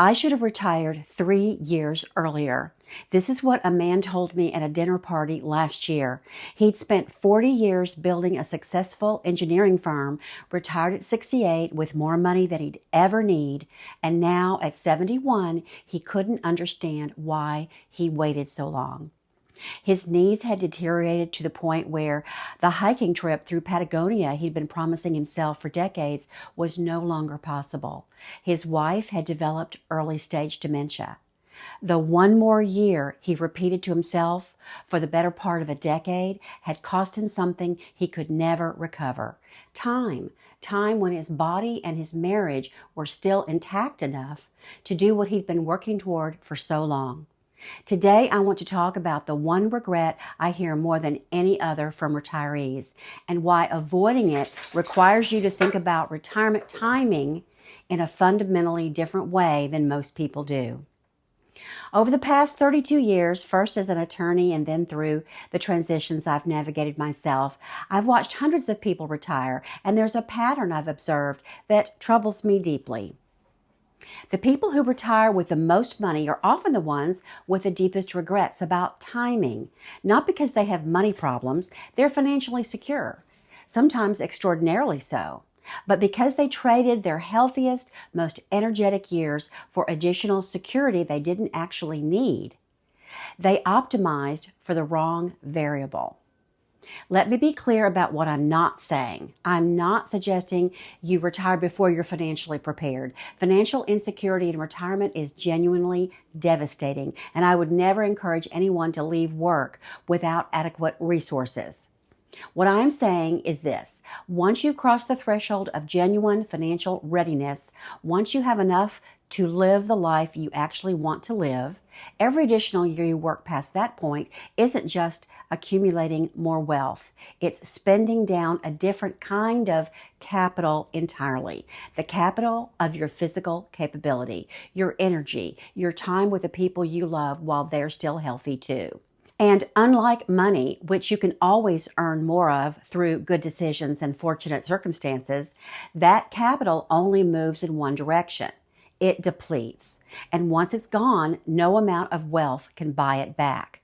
I should have retired 3 years earlier. This is what a man told me at a dinner party last year. He'd spent 40 years building a successful engineering firm, retired at 68 with more money than he'd ever need, and now at 71, he couldn't understand why he waited so long. His knees had deteriorated to the point where the hiking trip through Patagonia he'd been promising himself for decades was no longer possible. His wife had developed early-stage dementia. The one more year, he repeated to himself, for the better part of a decade, had cost him something he could never recover. Time when his body and his marriage were still intact enough to do what he'd been working toward for so long. Today, I want to talk about the one regret I hear more than any other from retirees, and why avoiding it requires you to think about retirement timing in a fundamentally different way than most people do. Over the past 32 years, first as an attorney and then through the transitions I've navigated myself, I've watched hundreds of people retire, and there's a pattern I've observed that troubles me deeply. The people who retire with the most money are often the ones with the deepest regrets about timing, not because they have money problems, they're financially secure, sometimes extraordinarily so, but because they traded their healthiest, most energetic years for additional security they didn't actually need. They optimized for the wrong variable. Let me be clear about what I'm not saying. I'm not suggesting you retire before you're financially prepared. Financial insecurity in retirement is genuinely devastating, and I would never encourage anyone to leave work without adequate resources. What I'm saying is this: once you cross the threshold of genuine financial readiness, once you have enough to live the life you actually want to live, every additional year you work past that point isn't just accumulating more wealth. It's spending down a different kind of capital entirely. The capital of your physical capability, your energy, your time with the people you love while they're still healthy too. And unlike money, which you can always earn more of through good decisions and fortunate circumstances, that capital only moves in one direction. It depletes. And once it's gone, no amount of wealth can buy it back.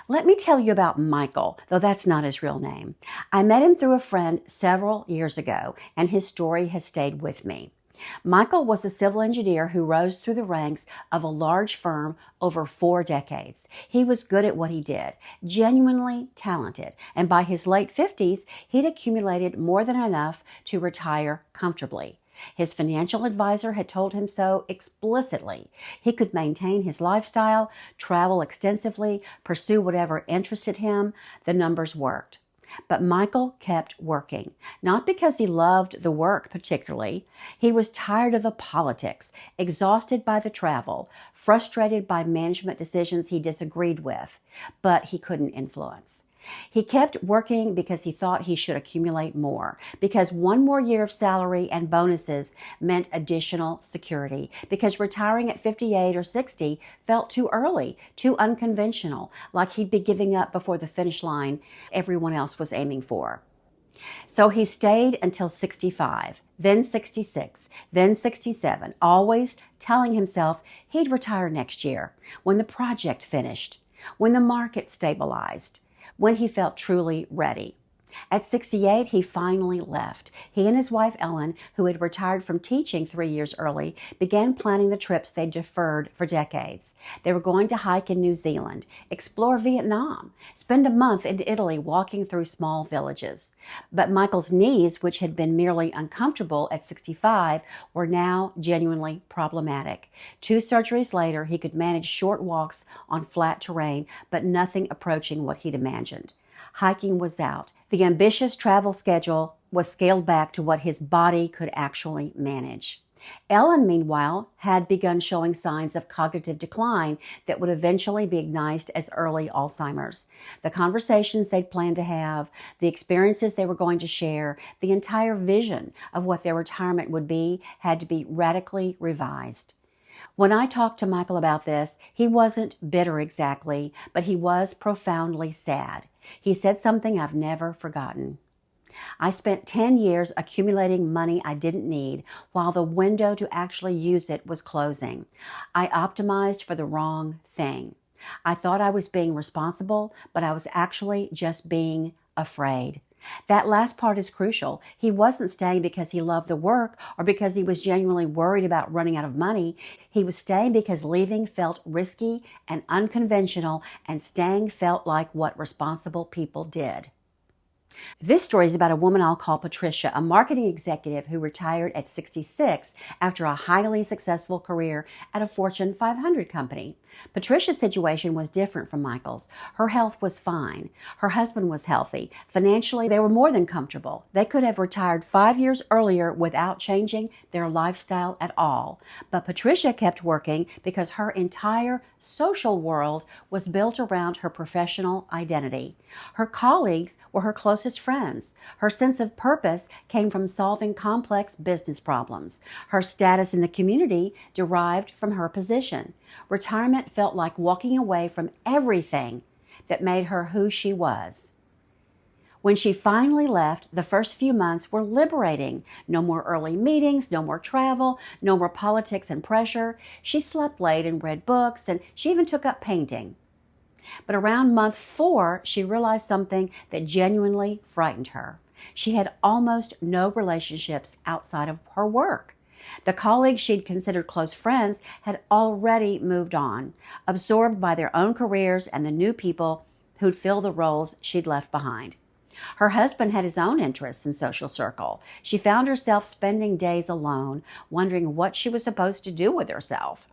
Let me tell you about Michael, though that's not his real name. I met him through a friend several years ago, and his story has stayed with me. Michael was a civil engineer who rose through the ranks of a large firm over 4 decades. He was good at what he did, genuinely talented, and by his late 50s, he'd accumulated more than enough to retire comfortably. His financial advisor had told him so explicitly. He could maintain his lifestyle, travel extensively, pursue whatever interested him. The numbers worked. But Michael kept working, not because he loved the work particularly. He was tired of the politics, exhausted by the travel, frustrated by management decisions he disagreed with, but he couldn't influence. He kept working because he thought he should accumulate more, because one more year of salary and bonuses meant additional security, because retiring at 58 or 60 felt too early, too unconventional, like he'd be giving up before the finish line everyone else was aiming for. So he stayed until 65, then 66, then 67, always telling himself he'd retire next year, when the project finished, when the market stabilized, when he felt truly ready. At 68, he finally left. He and his wife, Ellen, who had retired from teaching 3 years early, began planning the trips they'd deferred for decades. They were going to hike in New Zealand, explore Vietnam, spend a month in Italy walking through small villages. But Michael's knees, which had been merely uncomfortable at 65, were now genuinely problematic. 2 surgeries later, he could manage short walks on flat terrain, but nothing approaching what he'd imagined. Hiking was out. The ambitious travel schedule was scaled back to what his body could actually manage. Ellen, meanwhile, had begun showing signs of cognitive decline that would eventually be diagnosed as early Alzheimer's. The conversations they'd planned to have, the experiences they were going to share, the entire vision of what their retirement would be had to be radically revised. When I talked to Michael about this, he wasn't bitter exactly, but he was profoundly sad. He said something I've never forgotten. I spent 10 years accumulating money I didn't need while the window to actually use it was closing. I optimized for the wrong thing. I thought I was being responsible, but I was actually just being afraid. That last part is crucial. He wasn't staying because he loved the work or because he was genuinely worried about running out of money. He was staying because leaving felt risky and unconventional, and staying felt like what responsible people did. This story is about a woman I'll call Patricia, a marketing executive who retired at 66 after a highly successful career at a Fortune 500 company. Patricia's situation was different from Michael's. Her health was fine. Her husband was healthy. Financially, they were more than comfortable. They could have retired 5 years earlier without changing their lifestyle at all. But Patricia kept working because her entire social world was built around her professional identity. Her colleagues were her closest friends. Her sense of purpose came from solving complex business problems. Her status in the community derived from her position. Retirement felt like walking away from everything that made her who she was. When she finally left, the first few months were liberating. No more early meetings, no more travel, no more politics and pressure. She slept late and read books, and she even took up painting. But around month 4, she realized something that genuinely frightened her. She had almost no relationships outside of her work. The colleagues she'd considered close friends had already moved on, absorbed by their own careers and the new people who'd fill the roles she'd left behind. Her husband had his own interests and social circle. She found herself spending days alone, wondering what she was supposed to do with herself.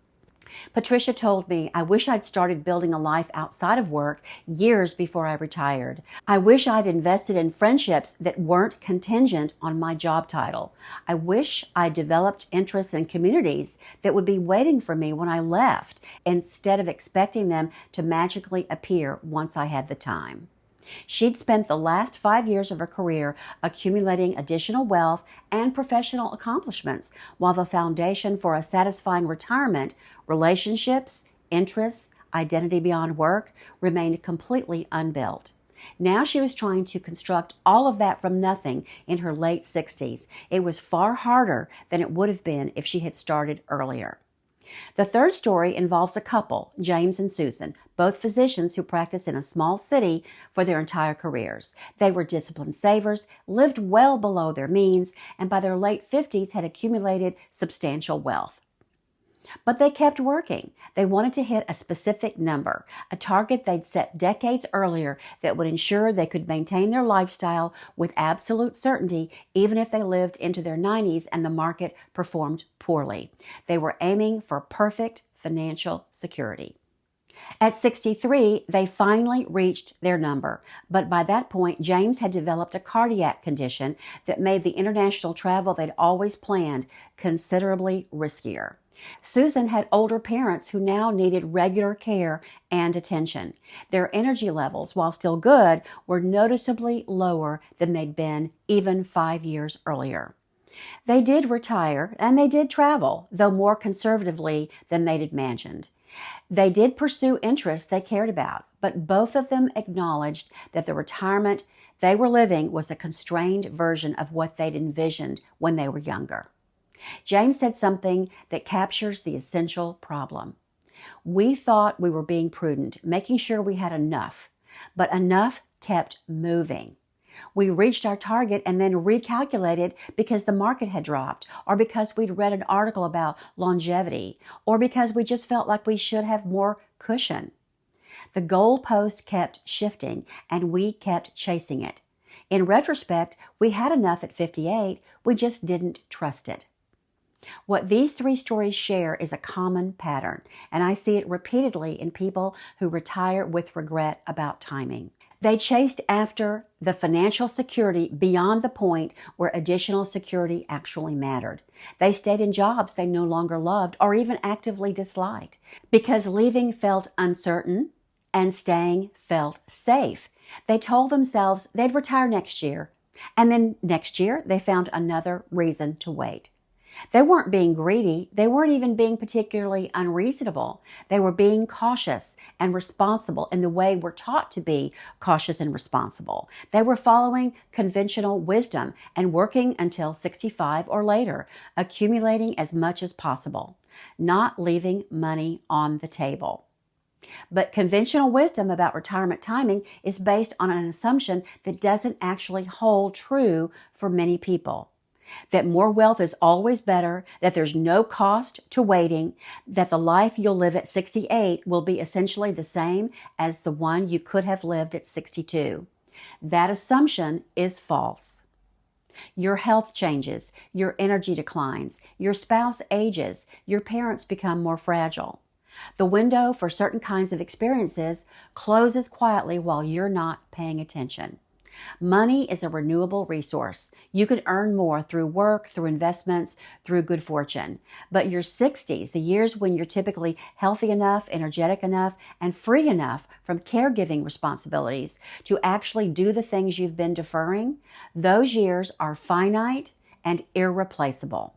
Patricia told me, "I wish I'd started building a life outside of work years before I retired. I wish I'd invested in friendships that weren't contingent on my job title. I wish I'd developed interests in communities that would be waiting for me when I left, instead of expecting them to magically appear once I had the time." She'd spent the last 5 years of her career accumulating additional wealth and professional accomplishments, while the foundation for a satisfying retirement, relationships, interests, identity beyond work, remained completely unbuilt. Now she was trying to construct all of that from nothing in her late 60s. It was far harder than it would have been if she had started earlier. The third story involves a couple, James and Susan, both physicians who practiced in a small city for their entire careers. They were disciplined savers, lived well below their means, and by their late 50s had accumulated substantial wealth. But they kept working. They wanted to hit a specific number, a target they'd set decades earlier that would ensure they could maintain their lifestyle with absolute certainty, even if they lived into their 90s and the market performed poorly. They were aiming for perfect financial security. At 63, they finally reached their number, but by that point, James had developed a cardiac condition that made the international travel they'd always planned considerably riskier. Susan had older parents who now needed regular care and attention. Their energy levels, while still good, were noticeably lower than they'd been even 5 years earlier. They did retire, and they did travel, though more conservatively than they'd imagined. They did pursue interests they cared about, but both of them acknowledged that the retirement they were living was a constrained version of what they'd envisioned when they were younger. James said something that captures the essential problem. "We thought we were being prudent, making sure we had enough, but enough kept moving. We reached our target and then recalculated because the market had dropped, or because we'd read an article about longevity, or because we just felt like we should have more cushion. The goalpost kept shifting, and we kept chasing it. In retrospect, we had enough at 58, we just didn't trust it." What these three stories share is a common pattern, and I see it repeatedly in people who retire with regret about timing. They chased after the financial security beyond the point where additional security actually mattered. They stayed in jobs they no longer loved or even actively disliked because leaving felt uncertain and staying felt safe. They told themselves they'd retire next year, and then next year they found another reason to wait. They weren't being greedy. They weren't even being particularly unreasonable. They were being cautious and responsible in the way we're taught to be cautious and responsible. They were following conventional wisdom and working until 65 or later, accumulating as much as possible, not leaving money on the table. But conventional wisdom about retirement timing is based on an assumption that doesn't actually hold true for many people. That more wealth is always better, that there's no cost to waiting, that the life you'll live at 68 will be essentially the same as the one you could have lived at 62. That assumption is false. Your health changes, your energy declines, your spouse ages, your parents become more fragile. The window for certain kinds of experiences closes quietly while you're not paying attention. Money is a renewable resource. You can earn more through work, through investments, through good fortune. But your 60s, the years when you're typically healthy enough, energetic enough, and free enough from caregiving responsibilities to actually do the things you've been deferring, those years are finite and irreplaceable.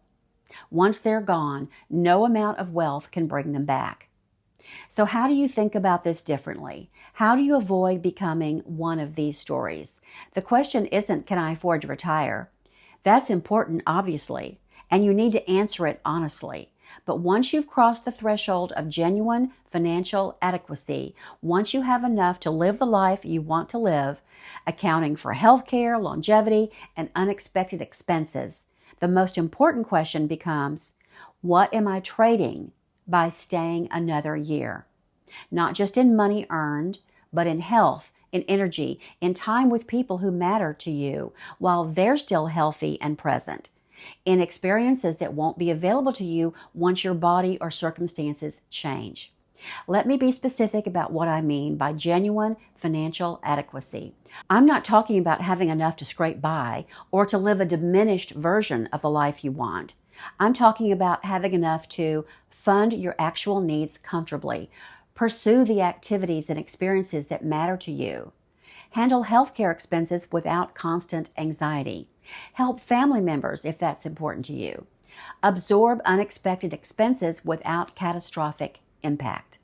Once they're gone, no amount of wealth can bring them back. So how do you think about this differently? How do you avoid becoming one of these stories? The question isn't, can I afford to retire? That's important, obviously, and you need to answer it honestly. But once you've crossed the threshold of genuine financial adequacy, once you have enough to live the life you want to live, accounting for healthcare, longevity, and unexpected expenses, the most important question becomes, what am I trading by staying another year? Not just in money earned, but in health, in energy, in time with people who matter to you while they're still healthy and present, in experiences that won't be available to you once your body or circumstances change. Let me be specific about what I mean by genuine financial adequacy. I'm not talking about having enough to scrape by or to live a diminished version of the life you want. I'm talking about having enough to fund your actual needs comfortably, pursue the activities and experiences that matter to you, handle healthcare expenses without constant anxiety, help family members if that's important to you, absorb unexpected expenses without catastrophic impact.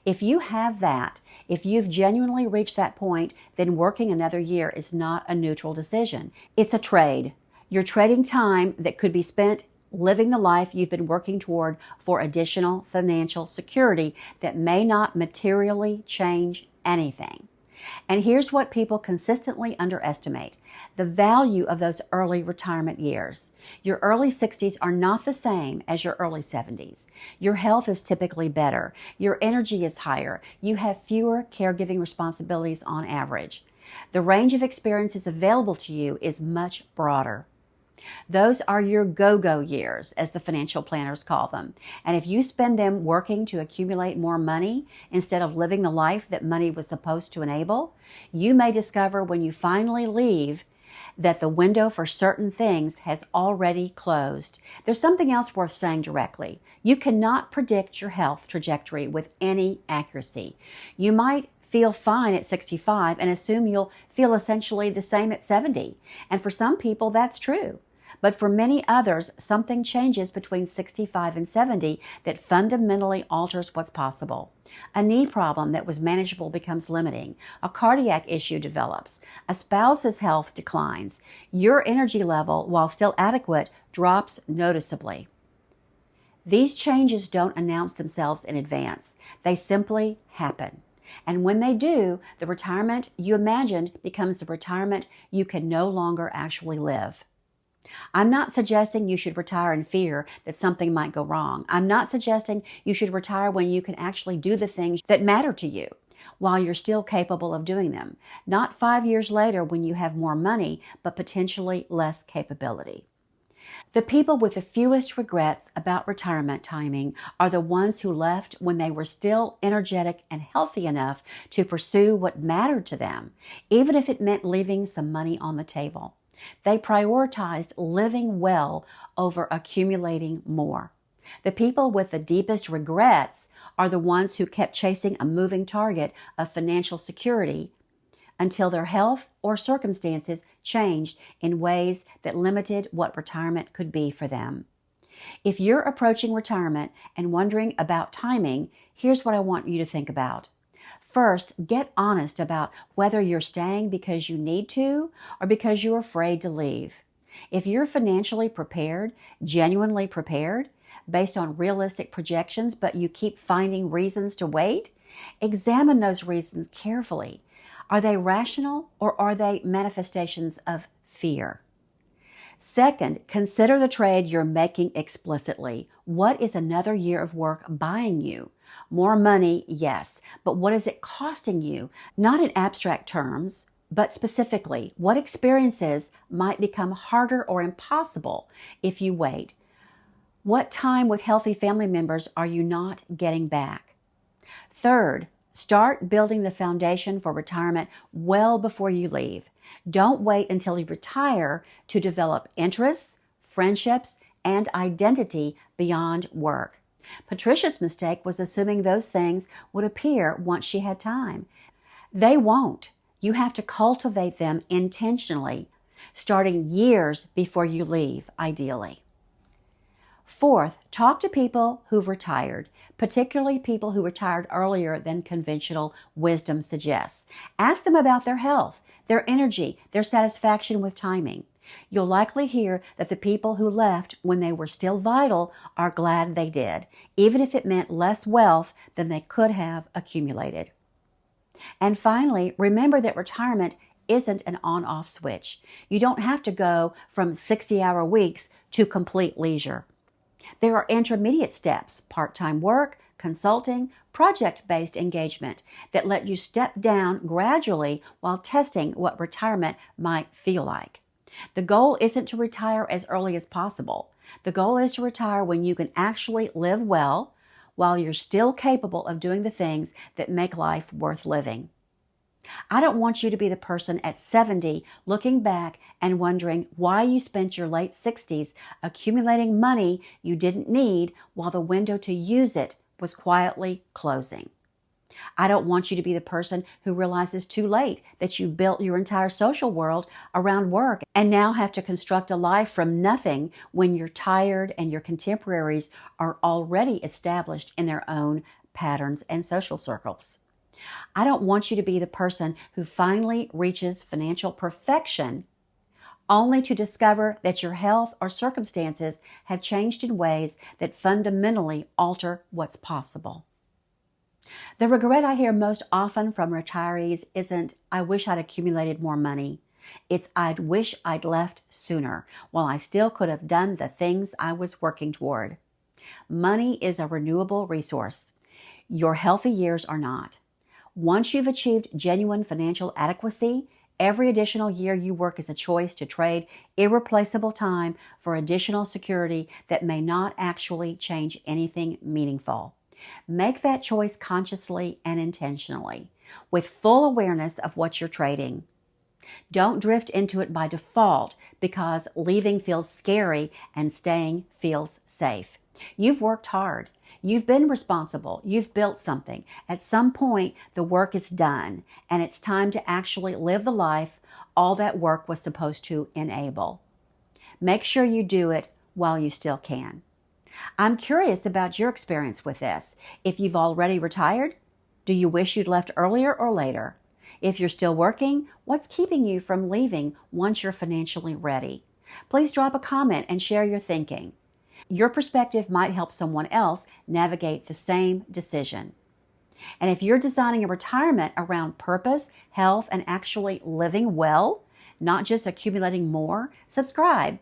If you have that, if you've genuinely reached that point, then working another year is not a neutral decision. It's a trade. You're trading time that could be spent living the life you've been working toward for additional financial security that may not materially change anything. And here's what people consistently underestimate: the value of those early retirement years. Your early 60s are not the same as your early 70s. Your health is typically better. Your energy is higher. You have fewer caregiving responsibilities on average. The range of experiences available to you is much broader. Those are your go-go years, as the financial planners call them. And if you spend them working to accumulate more money instead of living the life that money was supposed to enable, you may discover when you finally leave that the window for certain things has already closed. There's something else worth saying directly. You cannot predict your health trajectory with any accuracy. You might feel fine at 65 and assume you'll feel essentially the same at 70. And for some people, that's true. But for many others, something changes between 65 and 70 that fundamentally alters what's possible. A knee problem that was manageable becomes limiting. A cardiac issue develops. A spouse's health declines. Your energy level, while still adequate, drops noticeably. These changes don't announce themselves in advance. They simply happen. And when they do, the retirement you imagined becomes the retirement you can no longer actually live. I'm not suggesting you should retire in fear that something might go wrong. I'm not suggesting you should retire when you can actually do the things that matter to you while you're still capable of doing them. Not 5 years later when you have more money, but potentially less capability. The people with the fewest regrets about retirement timing are the ones who left when they were still energetic and healthy enough to pursue what mattered to them, even if it meant leaving some money on the table. They prioritized living well over accumulating more. The people with the deepest regrets are the ones who kept chasing a moving target of financial security until their health or circumstances changed in ways that limited what retirement could be for them. If you're approaching retirement and wondering about timing, here's what I want you to think about. First, get honest about whether you're staying because you need to or because you're afraid to leave. If you're financially prepared, genuinely prepared, based on realistic projections, but you keep finding reasons to wait, examine those reasons carefully. Are they rational or are they manifestations of fear? Second, consider the trade you're making explicitly. What is another year of work buying you? More money, yes, but what is it costing you? Not in abstract terms, but specifically, what experiences might become harder or impossible if you wait? What time with healthy family members are you not getting back? Third, start building the foundation for retirement well before you leave. Don't wait until you retire to develop interests, friendships, and identity beyond work. Patricia's mistake was assuming those things would appear once she had time. They won't. You have to cultivate them intentionally, starting years before you leave, ideally. Fourth, talk to people who've retired, particularly people who retired earlier than conventional wisdom suggests. Ask them about their health, their energy, their satisfaction with timing. You'll likely hear that the people who left when they were still vital are glad they did, even if it meant less wealth than they could have accumulated. And finally, remember that retirement isn't an on-off switch. You don't have to go from 60-hour weeks to complete leisure. There are intermediate steps, part-time work, consulting, project-based engagement that let you step down gradually while testing what retirement might feel like. The goal isn't to retire as early as possible. The goal is to retire when you can actually live well while you're still capable of doing the things that make life worth living. I don't want you to be the person at 70 looking back and wondering why you spent your late 60s accumulating money you didn't need while the window to use it was quietly closing. I don't want you to be the person who realizes too late that you built your entire social world around work and now have to construct a life from nothing when you're tired and your contemporaries are already established in their own patterns and social circles. I don't want you to be the person who finally reaches financial perfection only to discover that your health or circumstances have changed in ways that fundamentally alter what's possible. The regret I hear most often from retirees isn't, "I wish I'd accumulated more money." It's, "I'd wish I'd left sooner while I still could have done the things I was working toward." Money is a renewable resource. Your healthy years are not. Once you've achieved genuine financial adequacy, every additional year you work is a choice to trade irreplaceable time for additional security that may not actually change anything meaningful. Make that choice consciously and intentionally, with full awareness of what you're trading. Don't drift into it by default because leaving feels scary and staying feels safe. You've worked hard. You've been responsible. You've built something. At some point, the work is done, and it's time to actually live the life all that work was supposed to enable. Make sure you do it while you still can. I'm curious about your experience with this. If you've already retired, do you wish you'd left earlier or later? If you're still working, what's keeping you from leaving once you're financially ready? Please drop a comment and share your thinking. Your perspective might help someone else navigate the same decision. And if you're designing a retirement around purpose, health, and actually living well, not just accumulating more, subscribe.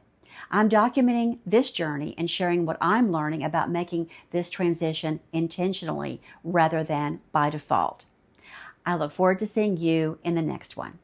I'm documenting this journey and sharing what I'm learning about making this transition intentionally rather than by default. I look forward to seeing you in the next one.